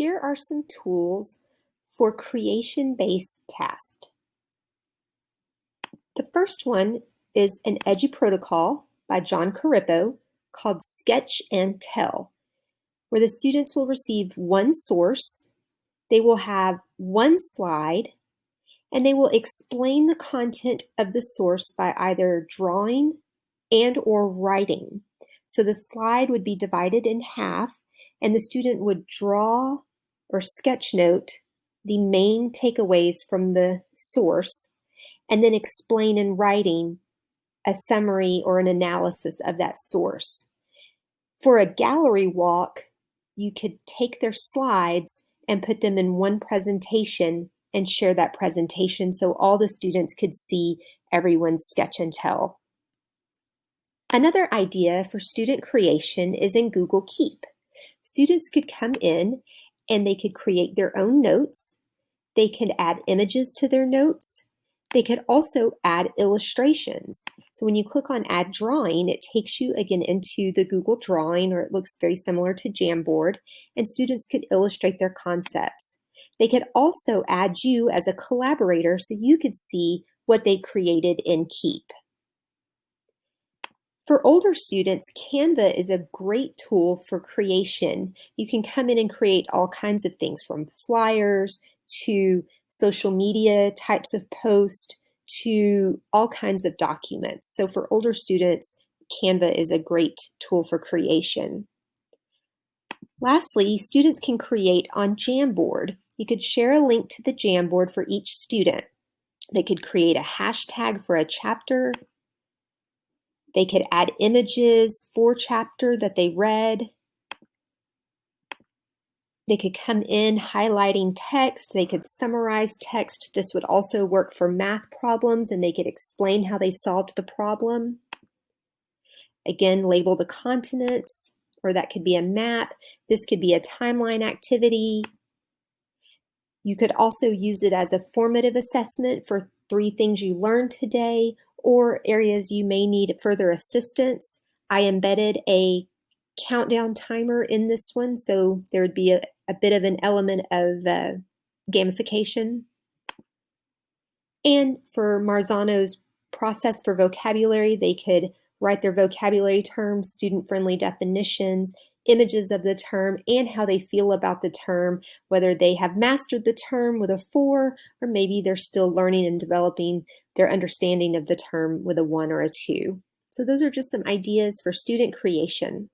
Here are some tools for creation-based tasks. The first one is an EduProtocol by John Corripo called Sketch and Tell, where the students will receive one source, they will have one slide, and they will explain the content of the source by either drawing and or writing. So the slide would be divided in half, and the student would draw or sketch note the main takeaways from the source, and then explain in writing a summary or an analysis of that source. For a gallery walk, you could take their slides and put them in one presentation and share that presentation so all the students could see everyone's sketch and tell. Another idea for student creation is in Google Keep. Students could come in and they could create their own notes. They could add images to their notes. They could also add illustrations. So when you click on Add Drawing, it takes you again into the Google Drawing, or it looks very similar to Jamboard, and students could illustrate their concepts. They could also add you as a collaborator so you could see what they created in Keep. For older students, Canva is a great tool for creation. You can come in and create all kinds of things, from flyers to social media types of posts to all kinds of documents. So for older students, Canva is a great tool for creation. Lastly, students can create on Jamboard. You could share a link to the Jamboard for each student. They could create a hashtag for a chapter. They could add images for chapter that they read. They could come in highlighting text. They could summarize text. This would also work for math problems, and they could explain how they solved the problem. Again, label the continents, or that could be a map. This could be a timeline activity. You could also use it as a formative assessment for 3 things you learned today, or areas you may need further assistance. I embedded a countdown timer in this one, so there would be a bit of an element of gamification. And for Marzano's process for vocabulary, they could write their vocabulary terms, student-friendly definitions, images of the term, and how they feel about the term, whether they have mastered the term with a 4, or maybe they're still learning and developing their understanding of the term with a 1 or a 2. So those are just some ideas for student creation.